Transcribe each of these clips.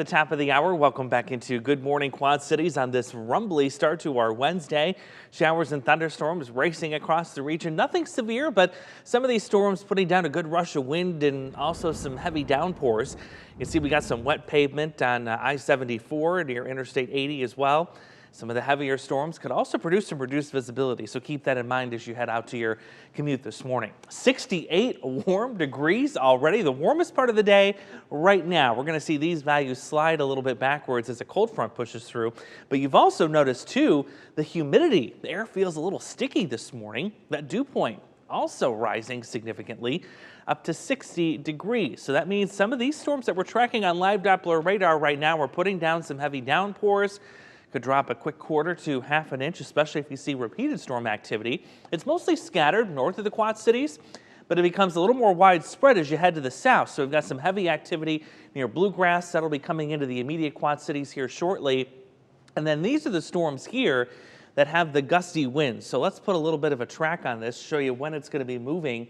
The top of the hour. Welcome back into Good Morning Quad Cities on this rumbly start to our Wednesday. Showers and thunderstorms racing across the region. Nothing severe, but some of these storms putting down a good rush of wind and also some heavy downpours. You can see we got some wet pavement on I-74 near Interstate 80 as well. Some of the heavier storms could also produce some reduced visibility, so keep that in mind as you head out to your commute this morning. 68 warm degrees already, the warmest part of the day right now. We're going to see these values slide a little bit backwards as a cold front pushes through. But you've also noticed, too, the humidity. The air feels a little sticky this morning. That dew point also rising significantly up to 60 degrees. So that means some of these storms that we're tracking on live Doppler radar right now are putting down some heavy downpours. Could drop a quick quarter to half an inch, especially if you see repeated storm activity. It's mostly scattered north of the Quad Cities, but it becomes a little more widespread as you head to the south. So we've got some heavy activity near Bluegrass. That'll be coming into the immediate Quad Cities here shortly. And then these are the storms here that have the gusty winds. So let's put a little bit of a track on this, show you when it's going to be moving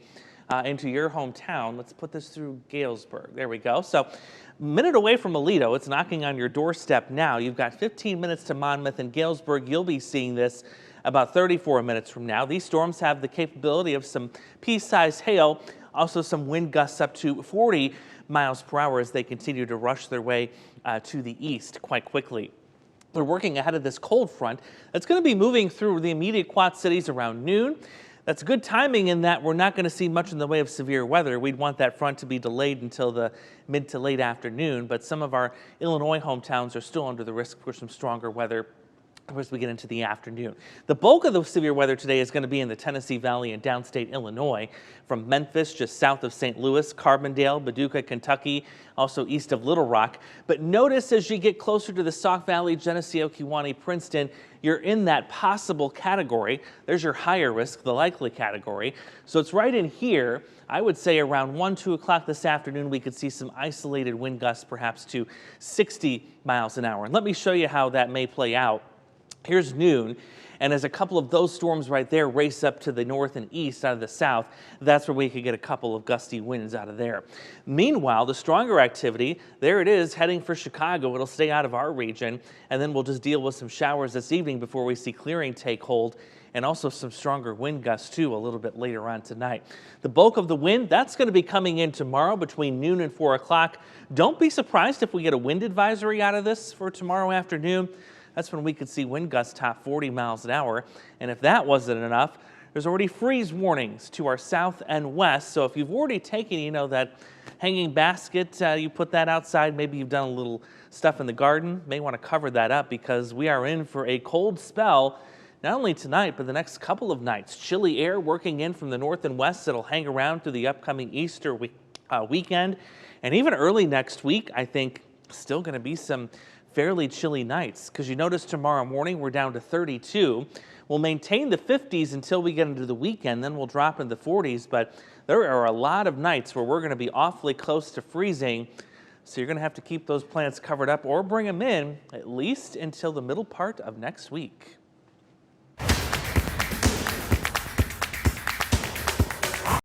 into your hometown. Let's put this through Galesburg. There we go. So a minute away from Aledo, it's knocking on your doorstep now. You've got 15 minutes to Monmouth and Galesburg. You'll be seeing this about 34 minutes from now. These storms have the capability of some pea-sized hail, also some wind gusts up to 40 miles per hour as they continue to rush their way to the east quite quickly. They're working ahead of this cold front that's going to be moving through the immediate Quad Cities around noon. That's good timing in that we're not going to see much in the way of severe weather. We'd want that front to be delayed until the mid to late afternoon, but some of our Illinois hometowns are still under the risk for some stronger weather as we get into the afternoon. The bulk of the severe weather today is going to be in the Tennessee Valley and downstate Illinois, from Memphis just south of St. Louis, Carbondale, Paducah, Kentucky, also east of Little Rock. But notice as you get closer to the Sauk Valley, Geneseo, Kewanee, Princeton, you're in that possible category. There's your higher risk, the likely category. So it's right in here. I would say around 1, 2 o'clock this afternoon, we could see some isolated wind gusts, perhaps to 60 miles an hour. And let me show you how that may play out. Here's noon, and as a couple of those storms right there race up to the north and east out of the south, that's where we could get a couple of gusty winds out of there. Meanwhile, the stronger activity, there it is, heading for Chicago. It'll stay out of our region, and then we'll just deal with some showers this evening before we see clearing take hold, and also some stronger wind gusts too a little bit later on tonight. The bulk of the wind, that's going to be coming in tomorrow between noon and 4 o'clock. Don't be surprised if we get a wind advisory out of this for tomorrow afternoon. That's when we could see wind gusts top 40 miles an hour. And if that wasn't enough, there's already freeze warnings to our south and west. So if you've already taken, you know, that hanging basket, you put that outside, maybe you've done a little stuff in the garden, may want to cover that up because we are in for a cold spell, not only tonight, but the next couple of nights. Chilly air working in from the north and west that'll hang around through the upcoming Easter weekend. And even early next week, I think still going to be some fairly chilly nights, because you notice tomorrow morning we're down to 32. We'll maintain the 50s until we get into the weekend, then we'll drop into the 40s, but there are a lot of nights where we're going to be awfully close to freezing, so you're going to have to keep those plants covered up or bring them in at least until the middle part of next week.